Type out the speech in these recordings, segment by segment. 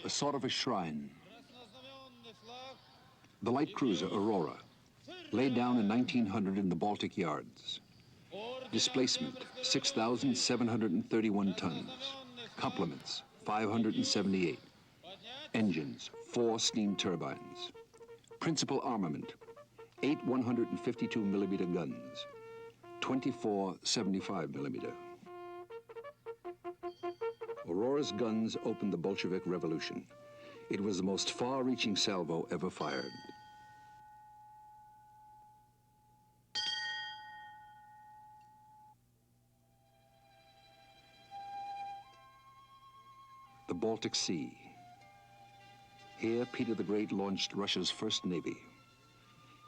A sort of a shrine. The light cruiser Aurora, laid down in 1900 in the Baltic yards. Displacement, 6,731 tons. Complements, 578. Engines, 4 steam turbines. Principal armament, 8 152-millimeter guns, 24 75-millimeter. Aurora's guns opened the Bolshevik Revolution. It was the most far-reaching salvo ever fired. The Baltic Sea. Here, Peter the Great launched Russia's first navy.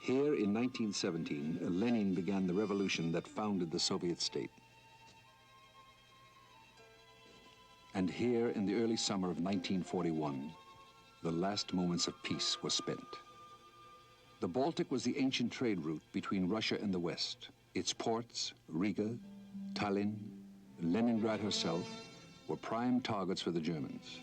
Here, in 1917, Lenin began the revolution that founded the Soviet state. And here, in the early summer of 1941, the last moments of peace were spent. The Baltic was the ancient trade route between Russia and the West. Its ports, Riga, Tallinn, Leningrad herself, were prime targets for the Germans.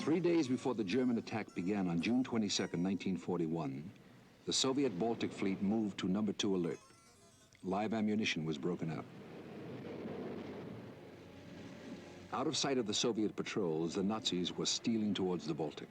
Three days before the German attack began on June 22, 1941, the Soviet Baltic Fleet moved to number 2 alert. Live ammunition was broken out. Out of sight of the Soviet patrols, the Nazis were stealing towards the Baltic.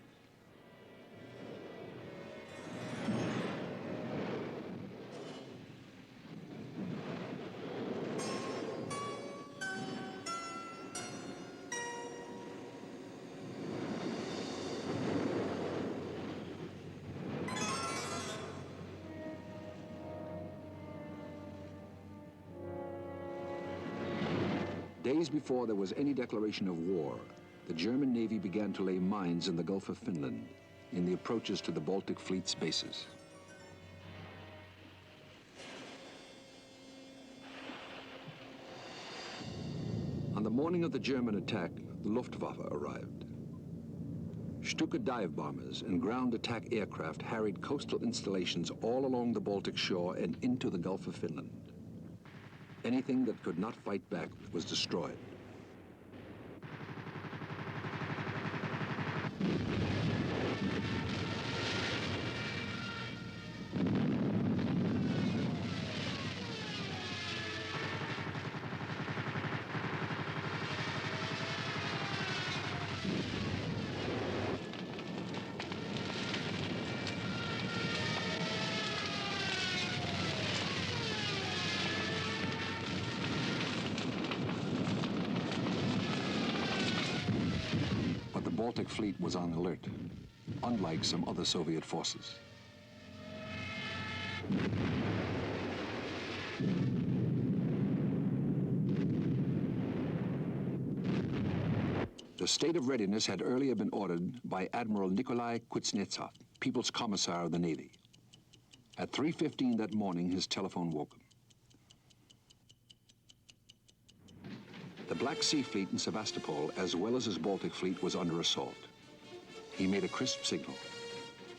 Days before there was any declaration of war, the German Navy began to lay mines in the Gulf of Finland, in the approaches to the Baltic Fleet's bases. On the morning of the German attack, the Luftwaffe arrived. Stuka dive bombers and ground attack aircraft harried coastal installations all along the Baltic shore and into the Gulf of Finland. Anything that could not fight back was destroyed. The Baltic Fleet was on alert, unlike some other Soviet forces. The state of readiness had earlier been ordered by Admiral Nikolai Kuznetsov, People's Commissar of the Navy. At 3:15 that morning, his telephone woke him. The Black Sea Fleet in Sevastopol, as well as his Baltic Fleet, was under assault. He made a crisp signal: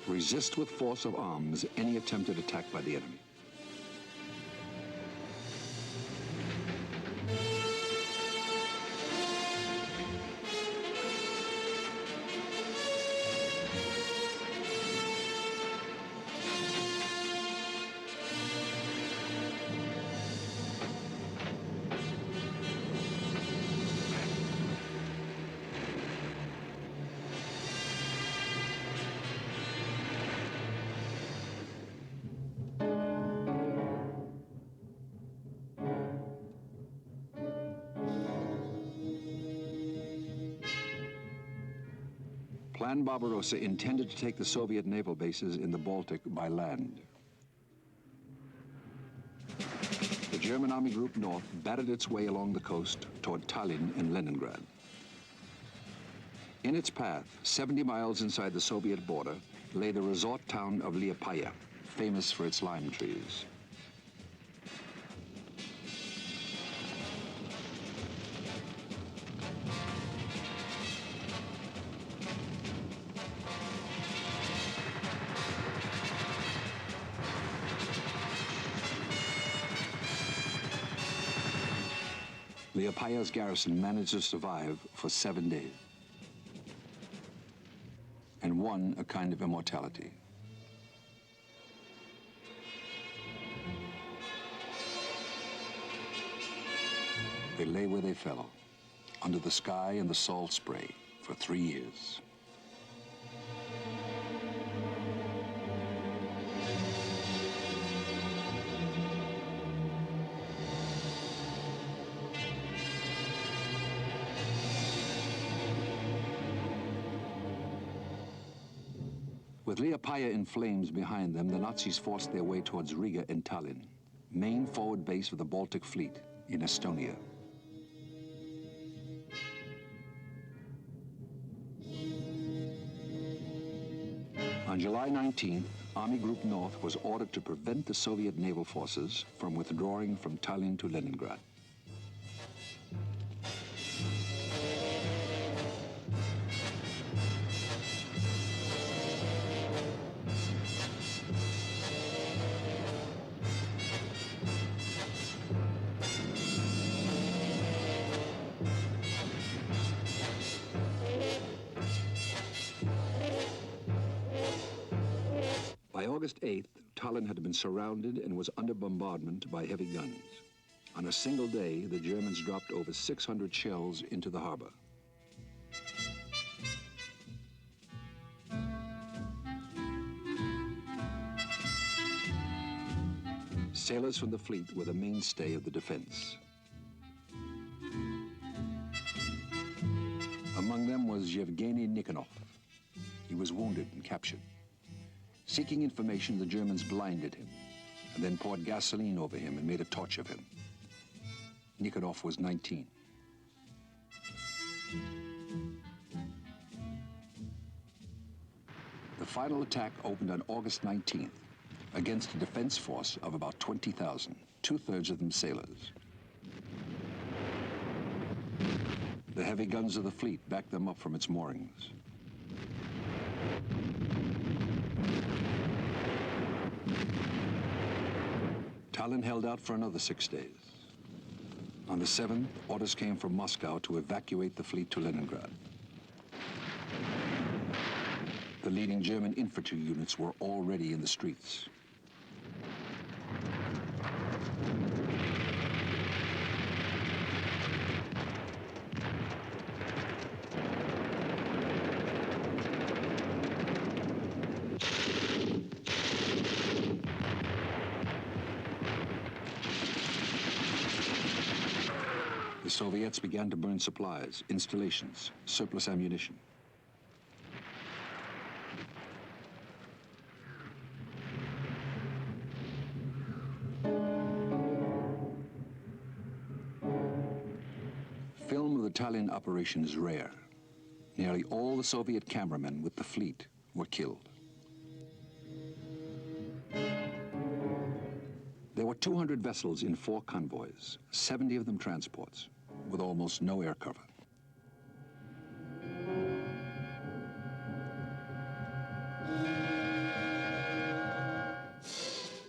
resist with force of arms any attempted attack by the enemy. Plan Barbarossa intended to take the Soviet naval bases in the Baltic by land. The German Army Group North battered its way along the coast toward Tallinn and Leningrad. In its path, 70 miles inside the Soviet border, lay the resort town of Liepaja, famous for its lime trees. Liepaja's garrison managed to survive for 7 days and won a kind of immortality. They lay where they fell, under the sky and the salt spray, for 3 years. With Liepaja in flames behind them, the Nazis forced their way towards Riga and Tallinn, main forward base of the Baltic Fleet in Estonia. On July 19th, Army Group North was ordered to prevent the Soviet naval forces from withdrawing from Tallinn to Leningrad. By August 8th, Tallinn had been surrounded and was under bombardment by heavy guns. On a single day, the Germans dropped over 600 shells into the harbor. Sailors from the fleet were the mainstay of the defense. Among them was Yevgeny Nikonov. He was wounded and captured. Seeking information, the Germans blinded him and then poured gasoline over him and made a torch of him. Nikonov was 19. The final attack opened on August 19th against a defense force of about 20,000, two-thirds of them sailors. The heavy guns of the fleet backed them up from its moorings. Tallinn held out for another 6 days. On the 7th, orders came from Moscow to evacuate the fleet to Leningrad. The leading German infantry units were already in the streets. The Soviets began to burn supplies, installations, surplus ammunition. Film of the Tallinn operation is rare. Nearly all the Soviet cameramen with the fleet were killed. There were 200 vessels in 4 convoys, 70 of them transports, with almost no air cover.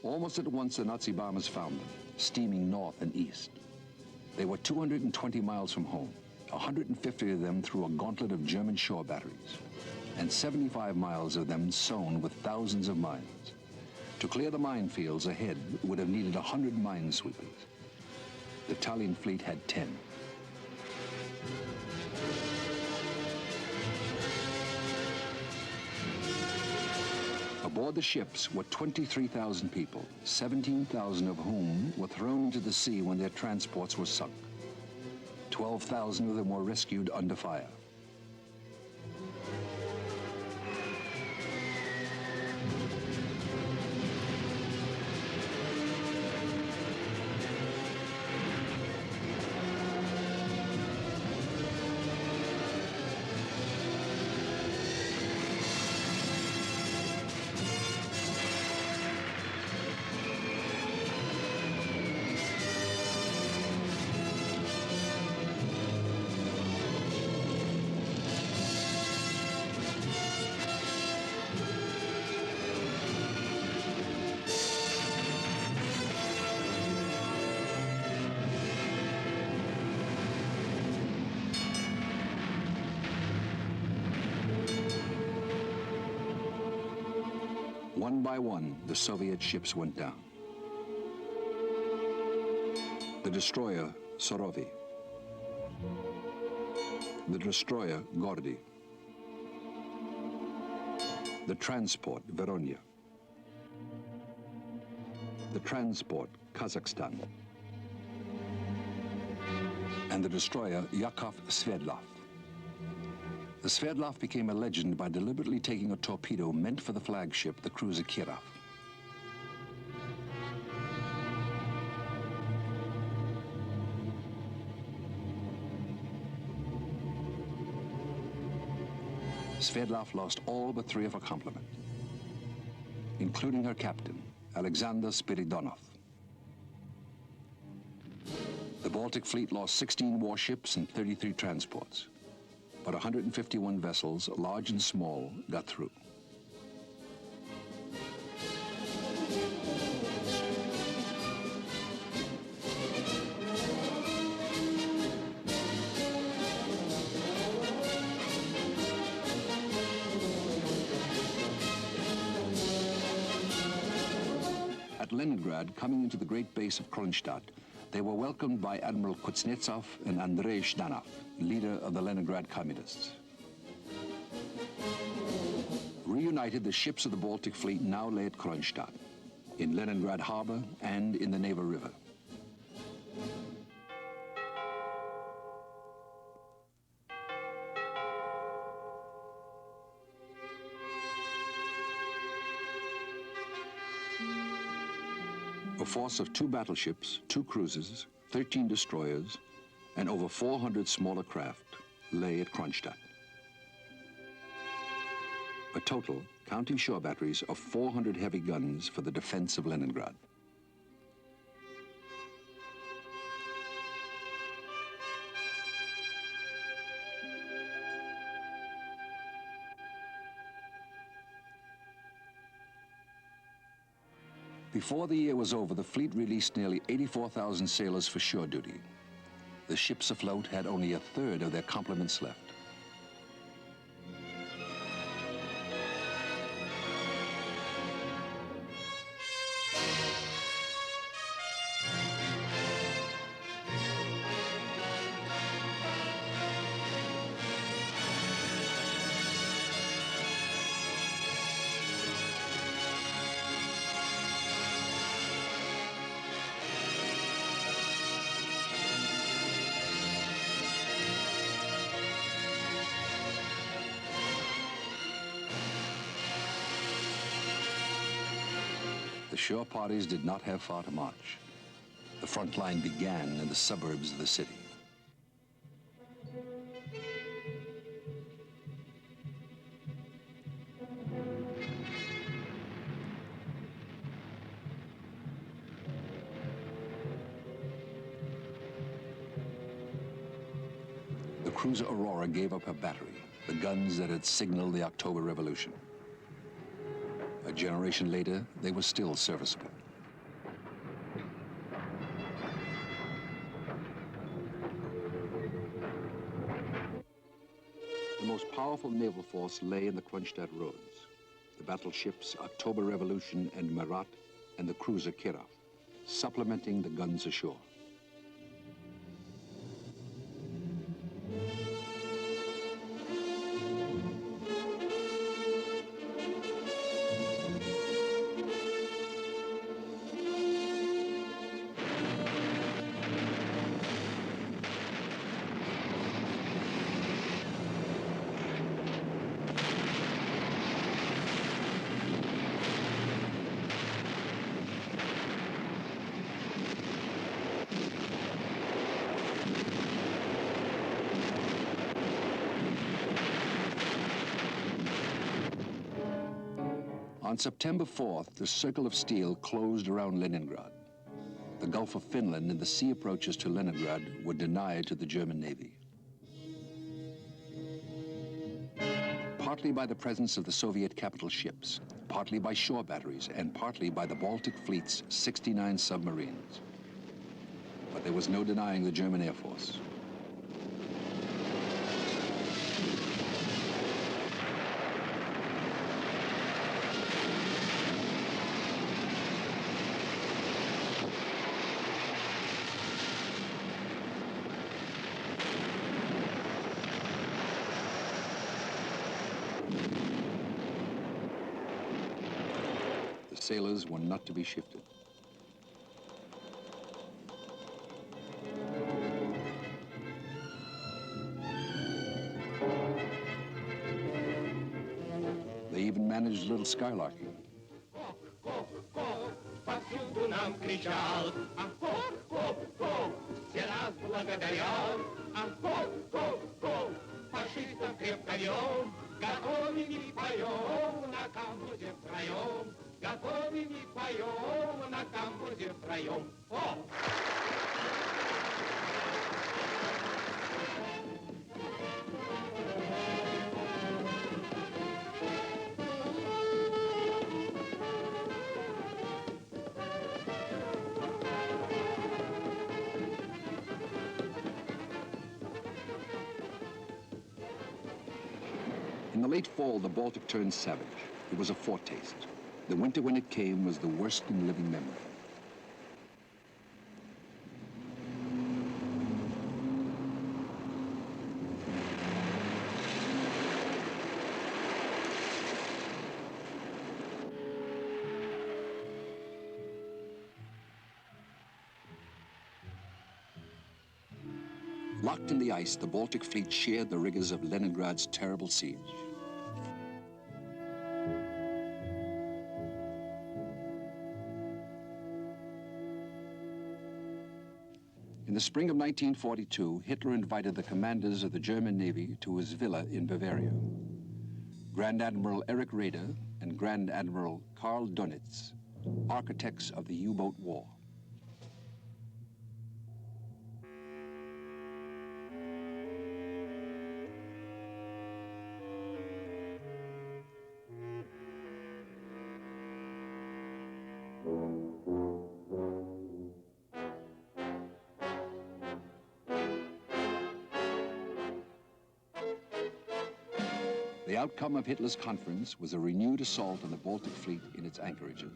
Almost at once, the Nazi bombers found them, steaming north and east. They were 220 miles from home, 150 of them through a gauntlet of German shore batteries, and 75 miles of them sown with thousands of mines. To clear the minefields ahead would have needed 100 minesweepers. The Tallinn fleet had 10. Aboard the ships were 23,000 people, 17,000 of whom were thrown into the sea when their transports were sunk. 12,000 of them were rescued under fire. One by one, the Soviet ships went down. The destroyer Surovi, the destroyer Gordy, the transport Veronia, the transport Kazakhstan, and the destroyer Yakov Sverdlov. The Sverdlov became a legend by deliberately taking a torpedo meant for the flagship, the cruiser Kirov. Sverdlov lost all but 3 of her complement, including her captain, Alexander Spiridonov. The Baltic Fleet lost 16 warships and 33 transports, but 151 vessels, large and small, got through. At Leningrad, coming into the great base of Kronstadt, they were welcomed by Admiral Kuznetsov and Andrei Zhdanov, leader of the Leningrad Communists. Reunited, the ships of the Baltic Fleet now lay at Kronstadt, in Leningrad Harbor and in the Neva River. A force of 2 battleships, 2 cruisers, 13 destroyers, and over 400 smaller craft lay at Kronstadt. A total, counting shore batteries, of 400 heavy guns for the defense of Leningrad. Before the year was over, the fleet released nearly 84,000 sailors for shore duty. The ships afloat had only a third of their complements left. The shore parties did not have far to march. The front line began in the suburbs of the city. The cruiser Aurora gave up her battery, the guns that had signaled the October Revolution. A generation later, they were still serviceable. The most powerful naval force lay in the Kronstadt roads. The battleships October Revolution and Marat, and the cruiser Kirov, supplementing the guns ashore. On September 4th, the circle of steel closed around Leningrad. The Gulf of Finland and the sea approaches to Leningrad were denied to the German Navy. Partly by the presence of the Soviet capital ships, partly by shore batteries, and partly by the Baltic Fleet's 69 submarines. But there was no denying the German Air Force. sailors were not to be shifted. They even managed a little skylarking. Повсюду нам кричал, все нас благодарят, фашистов крепко вел, готовим и поем на камбузе втроем, готовим и поем на камбузе втроем. In the late fall, the Baltic turned savage. It was a foretaste. The winter when it came was the worst in living memory. Locked in the ice, the Baltic fleet shared the rigors of Leningrad's terrible siege. In the spring of 1942, Hitler invited the commanders of the German Navy to his villa in Bavaria. Grand Admiral Erich Raeder and Grand Admiral Karl Dönitz, architects of the U-boat war. The outcome of Hitler's conference was a renewed assault on the Baltic fleet in its anchorages.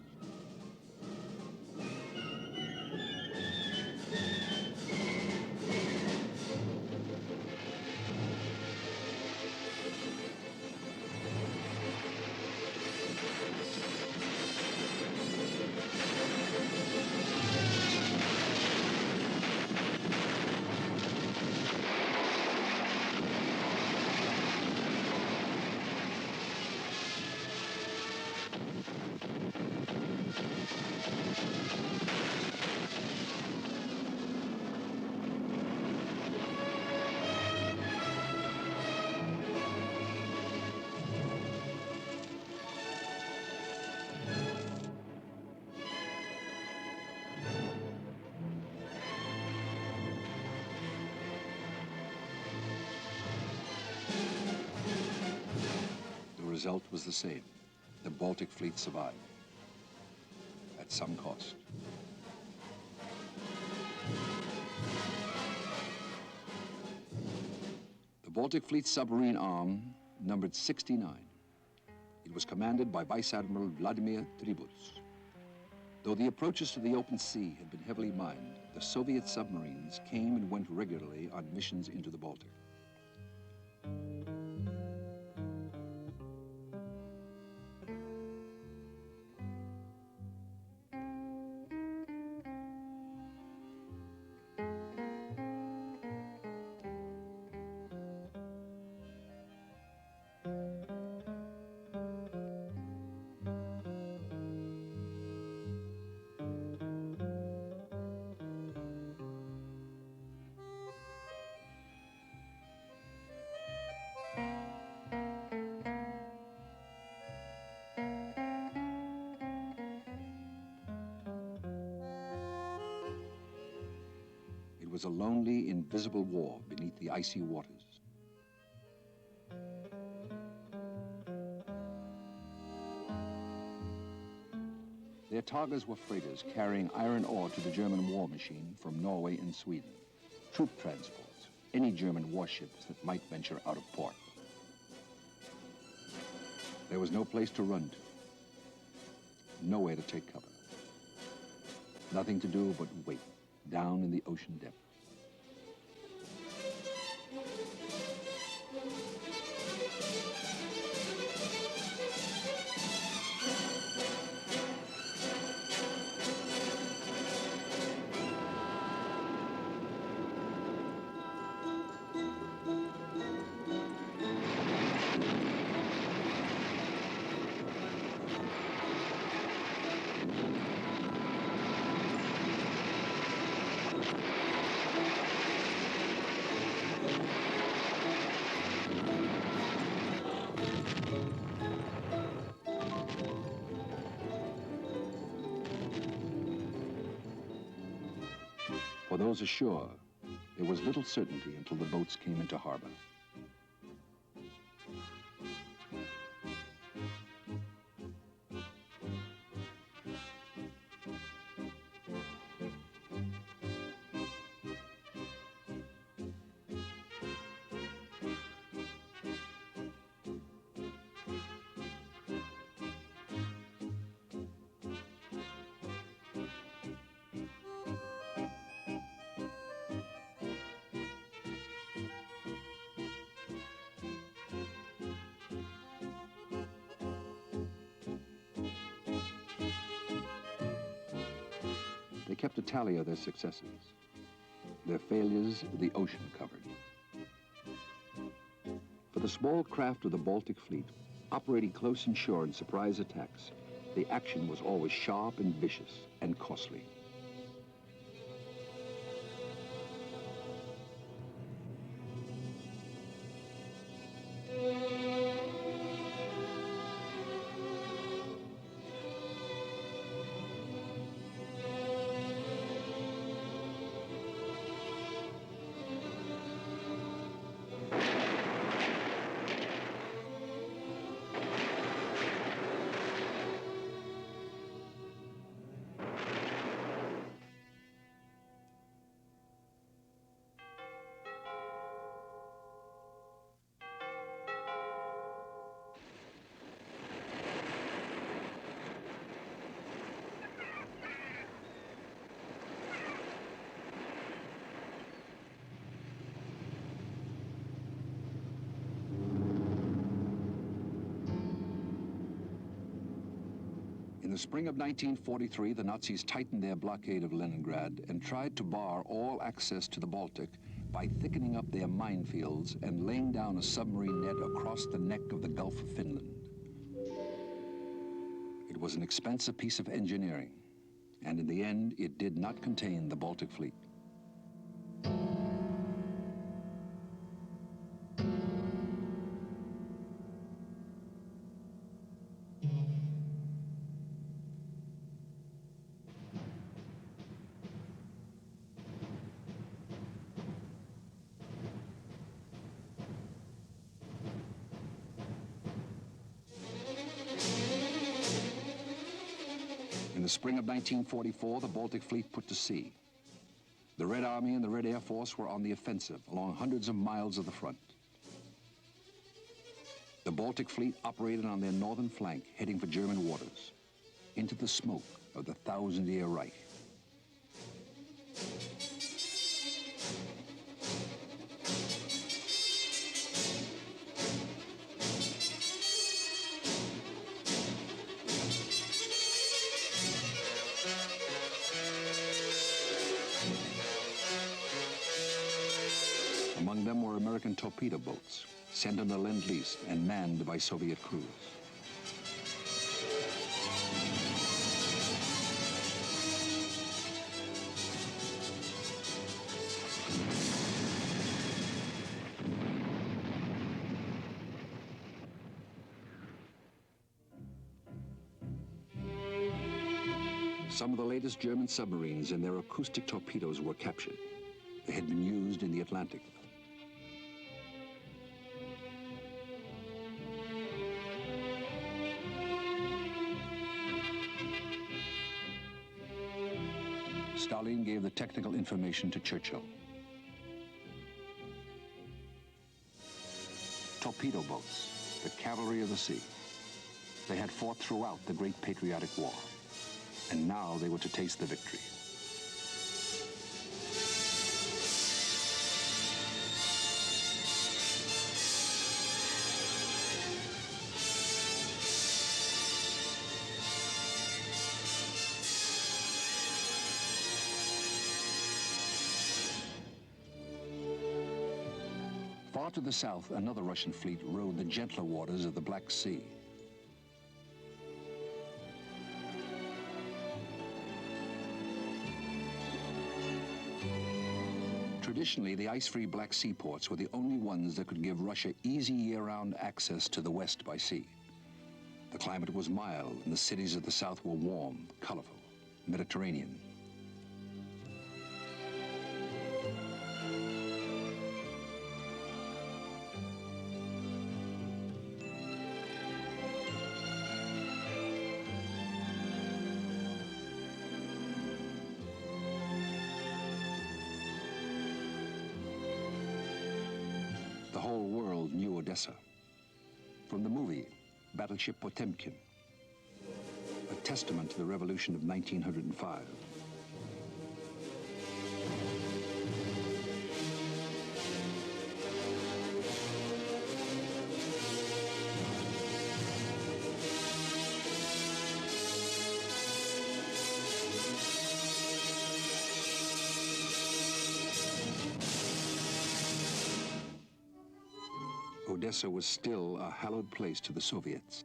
The result was the same. The Baltic fleet survived, at some cost. The Baltic fleet's submarine arm numbered 69. It was commanded by Vice Admiral Vladimir Tributs. Though the approaches to the open sea had been heavily mined, the Soviet submarines came and went regularly on missions into the Baltic. It was a lonely, invisible war beneath the icy waters. Their targets were freighters carrying iron ore to the German war machine from Norway and Sweden, troop transports, any German warships that might venture out of port. There was no place to run to, nowhere to take cover. Nothing to do but wait down in the ocean depths. those ashore, there was little certainty until the boats came into harbor. They kept a tally of their successes. Their failures, the ocean covered. For the small craft of the Baltic Fleet, operating close inshore in surprise attacks, the action was always sharp and vicious and costly. In the spring of 1943, the Nazis tightened their blockade of Leningrad and tried to bar all access to the Baltic by thickening up their minefields and laying down a submarine net across the neck of the Gulf of Finland. It was an expensive piece of engineering, and in the end, it did not contain the Baltic Fleet. In the spring of 1944, the Baltic Fleet put to sea. The Red Army and the Red Air Force were on the offensive along hundreds of miles of the front. The Baltic Fleet operated on their northern flank, heading for German waters, into the smoke of the Thousand-Year Reich. Among them were American torpedo boats, sent under Lend-Lease and manned by Soviet crews. Some of the latest German submarines and their acoustic torpedoes were captured. They had been used in the Atlantic. Stalin gave the technical information to Churchill. Torpedo boats, the cavalry of the sea. They had fought throughout the Great Patriotic War, and now they were to taste the victory. Far to the south, another Russian fleet rode the gentler waters of the Black Sea. Traditionally, the ice-free Black Sea ports were the only ones that could give Russia easy year-round access to the west by sea. The climate was mild, and the cities of the south were warm, colorful, Mediterranean. Odessa. From the movie, Battleship Potemkin, a testament to the revolution of 1905. Odessa was still a hallowed place to the Soviets.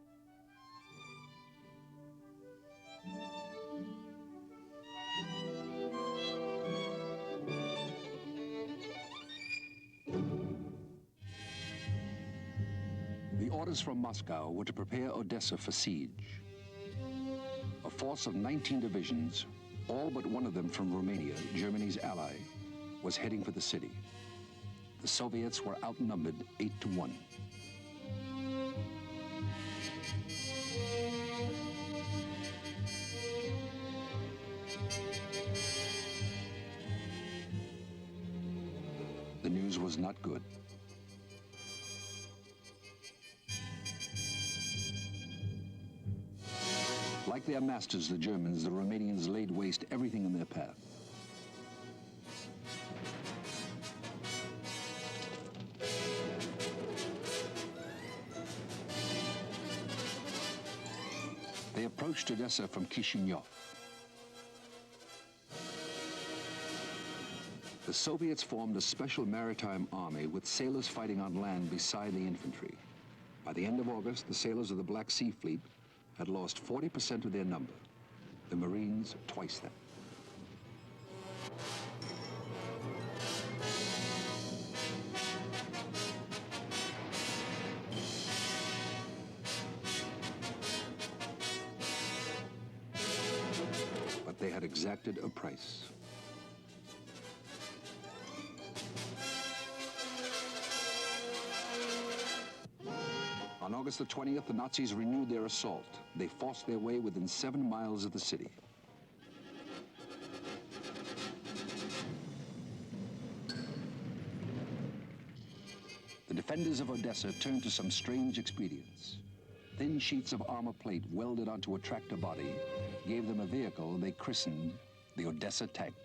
The orders from Moscow were to prepare Odessa for siege. A force of 19 divisions, all but one of them from Romania, Germany's ally, was heading for the city. The Soviets were outnumbered 8-1. The news was not good. Like their masters, the Germans, the Romanians laid waste everything in their path. They approached Odessa from Chisinau. The Soviets formed a special maritime army with sailors fighting on land beside the infantry. By the end of August, the sailors of the Black Sea Fleet had lost 40% of their number. The Marines, twice that. But they had exacted a price. On August the 20th, the Nazis renewed their assault. They forced their way within 7 miles of the city. The defenders of Odessa turned to some strange expedients. Thin sheets of armor plate welded onto a tractor body gave them a vehicle they christened the Odessa tank.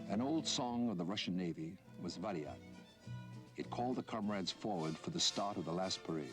An old song of the Russian Navy was Variat. It called the comrades forward for the start of the last parade.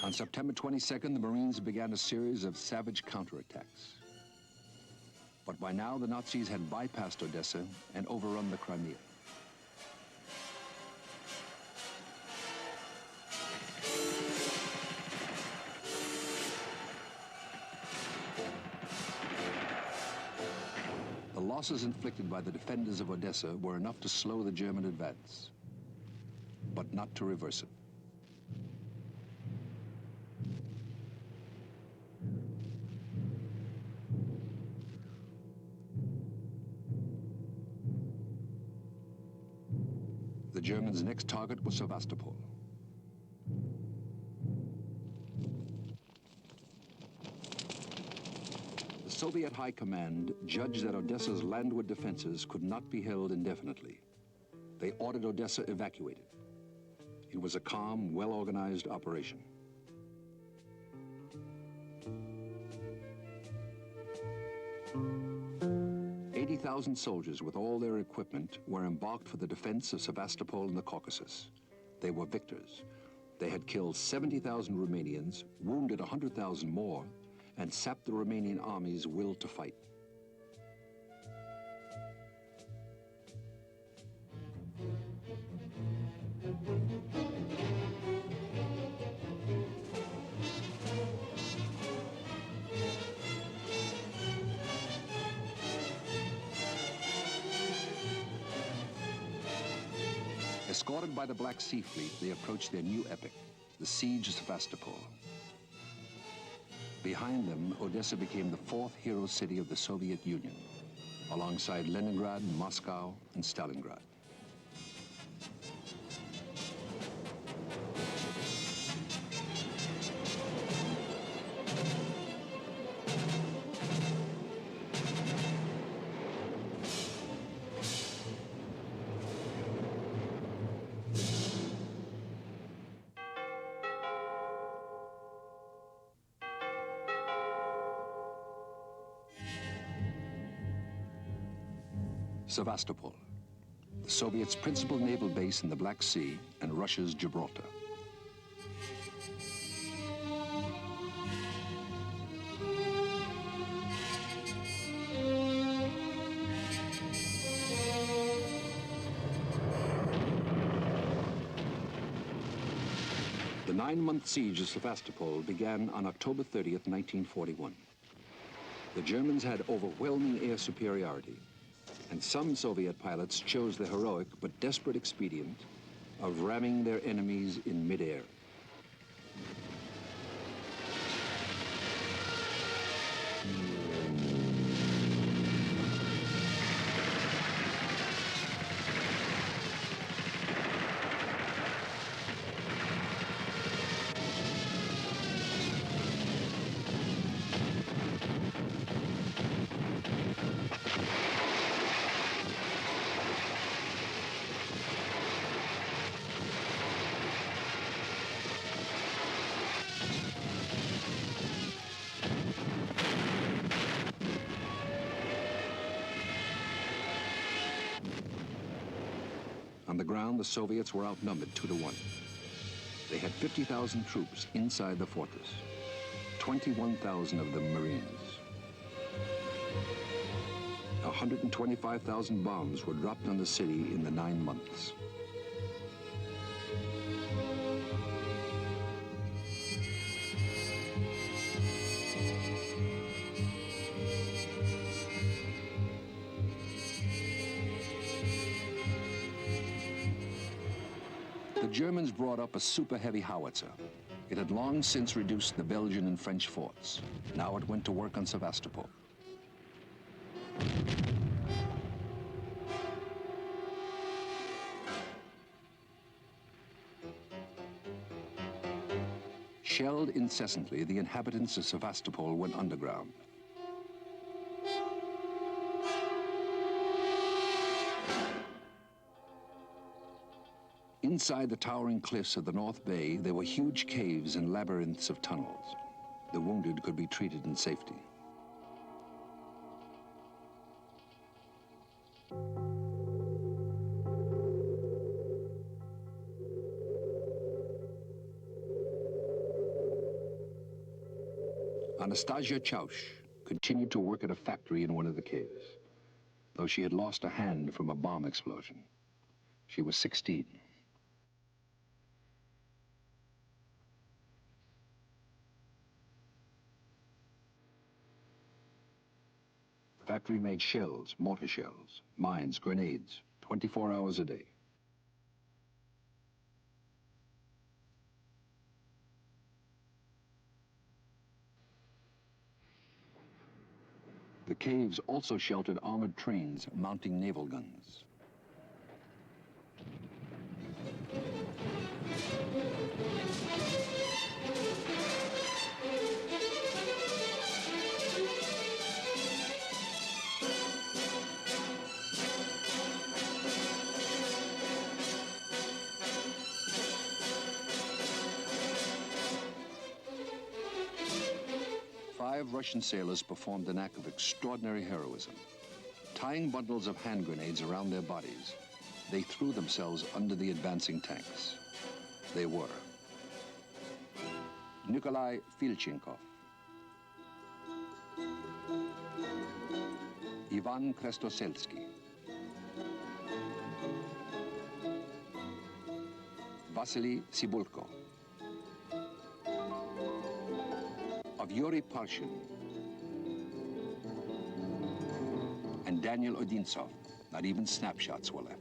On September 22nd, the Marines began a series of savage counterattacks. But by now, the Nazis had bypassed Odessa and overrun the Crimea. The losses inflicted by the defenders of Odessa were enough to slow the German advance, but not to reverse it. The Germans' next target was Sevastopol. The Soviet High Command judged that Odessa's landward defenses could not be held indefinitely. They ordered Odessa evacuated. It was a calm, well-organized operation. Thousand soldiers with all their equipment were embarked for the defense of Sevastopol in the Caucasus. They were victors. They had killed 70,000 Romanians, wounded 100,000 more, and sapped the Romanian army's will to fight. Escorted by the Black Sea Fleet, they approached their new epic, the siege of Sevastopol. Behind them, Odessa became the fourth hero city of the Soviet Union, alongside Leningrad, Moscow, and Stalingrad. Sevastopol, the Soviets' principal naval base in the Black Sea and Russia's Gibraltar. The 9-month siege of Sevastopol began on October 30th, 1941. The Germans had overwhelming air superiority, and some Soviet pilots chose the heroic but desperate expedient of ramming their enemies in midair. On the ground, the Soviets were outnumbered 2-1. They had 50,000 troops inside the fortress, 21,000 of them Marines. 125,000 bombs were dropped on the city in the 9 months. The Germans brought up a super-heavy howitzer. It had long since reduced the Belgian and French forts. Now it went to work on Sevastopol. Shelled incessantly, the inhabitants of Sevastopol went underground. Inside the towering cliffs of the North Bay, there were huge caves and labyrinths of tunnels. The wounded could be treated in safety. Anastasia Chaush continued to work at a factory in one of the caves, though she had lost a hand from a bomb explosion. She was 16. The factory made shells, mortar shells, mines, grenades, 24 hours a day. The caves also sheltered armored trains mounting naval guns. Five Russian sailors performed an act of extraordinary heroism. Tying bundles of hand grenades around their bodies, they threw themselves under the advancing tanks. They were Nikolai Filchenkov, Ivan Krestoselsky, Vasily Sibulko, of Yuri Parshin, and Daniel Odintsov. Not even snapshots were left.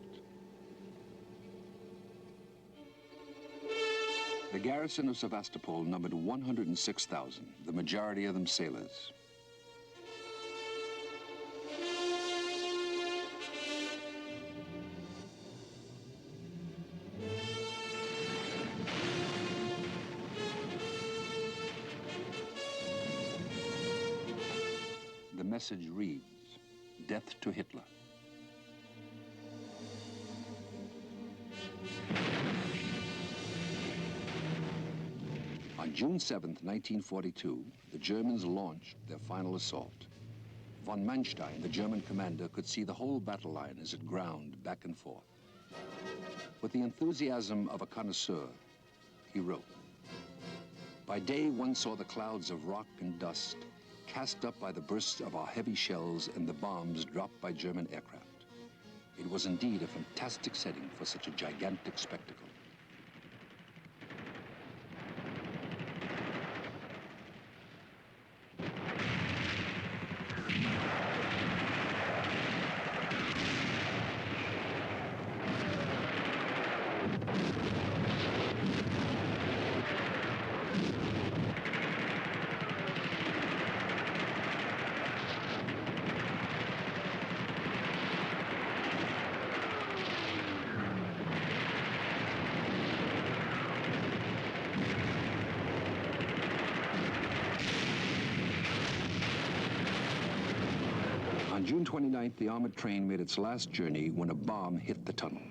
The garrison of Sevastopol numbered 106,000, the majority of them sailors. The message reads, "Death to Hitler." On June 7th, 1942, the Germans launched their final assault. Von Manstein, the German commander, could see the whole battle line as it ground back and forth. With the enthusiasm of a connoisseur, he wrote, "By day, one saw the clouds of rock and dust cast up by the bursts of our heavy shells and the bombs dropped by German aircraft. It was indeed a fantastic setting for such a gigantic spectacle." On June 29th, the armored train made its last journey when a bomb hit the tunnel.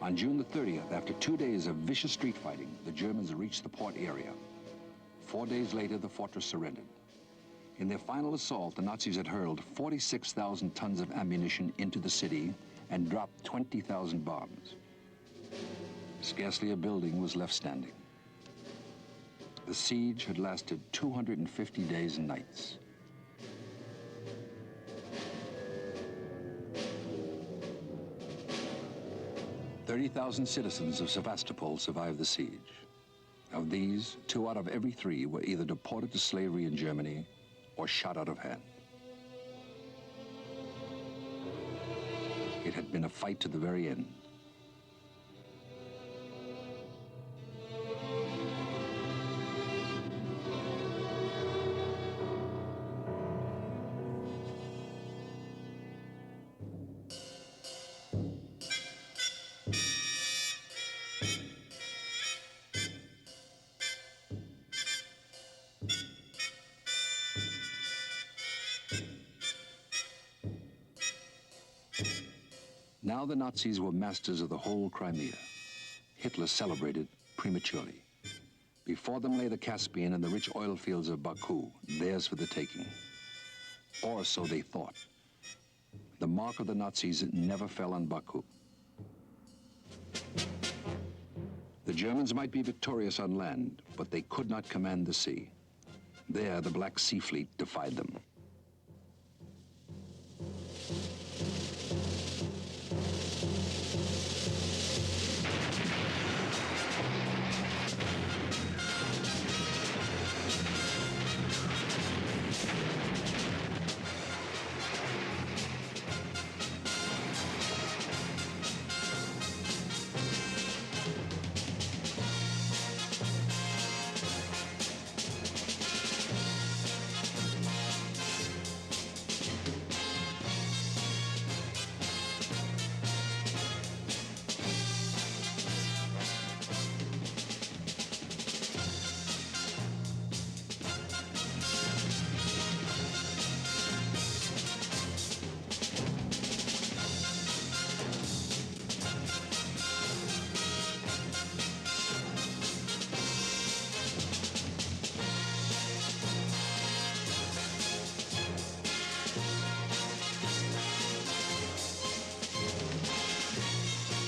On June the 30th, after 2 days of vicious street fighting, the Germans reached the port area. 4 days later, the fortress surrendered. In their final assault, the Nazis had hurled 46,000 tons of ammunition into the city and dropped 20,000 bombs. Scarcely a building was left standing. The siege had lasted 250 days and nights. "30,000 citizens of Sevastopol survived the siege. Of these, 2 out of every 3 were either deported to slavery in Germany or shot out of hand. It had been a fight to the very end. Now the Nazis were masters of the whole Crimea. Hitler celebrated prematurely. Before them lay the Caspian and the rich oil fields of Baku, theirs for the taking. Or so they thought. The mark of the Nazis never fell on Baku. The Germans might be victorious on land, but they could not command the sea. There, the Black Sea Fleet defied them.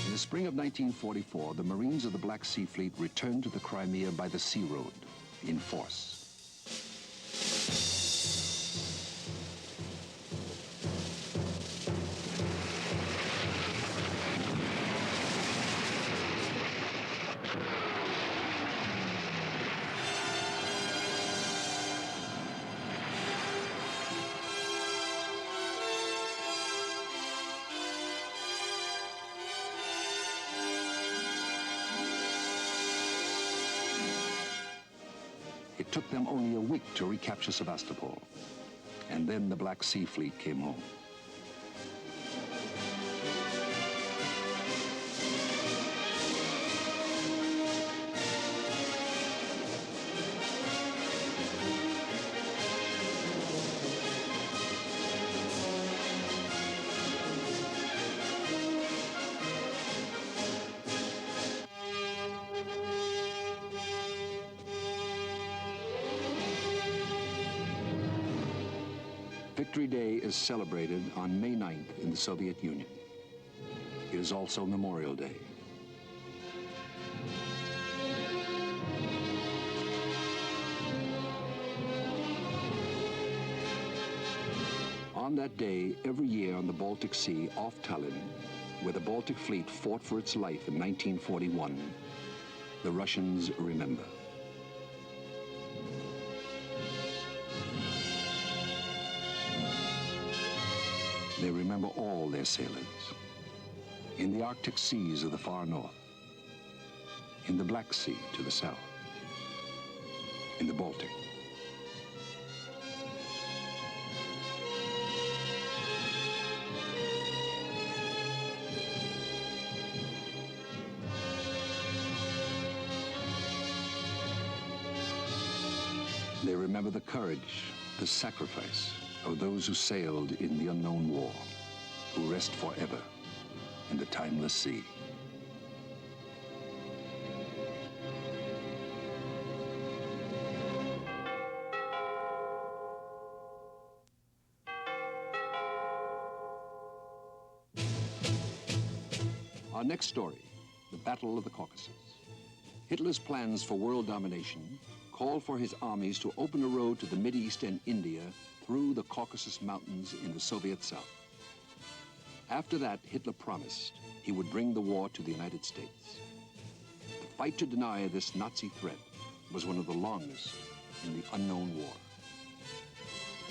In the spring of 1944, the Marines of the Black Sea Fleet returned to the Crimea by the sea road in force. It took them only a week to recapture Sevastopol, and then the Black Sea Fleet came home. Victory Day is celebrated on May 9th in the Soviet Union. It is also Memorial Day. On that day, every year on the Baltic Sea off Tallinn, where the Baltic Fleet fought for its life in 1941, the Russians remember. They remember all their sailors. In the Arctic seas of the far north, in the Black Sea to the south, in the Baltic. They remember the courage, the sacrifice of those who sailed in the unknown war, who rest forever in the timeless sea. Our next story, the Battle of the Caucasus. Hitler's plans for world domination called for his armies to open a road to the Mideast and India through the Caucasus Mountains in the Soviet South. After that, Hitler promised he would bring the war to the United States. The fight to deny this Nazi threat was one of the longest in the unknown war.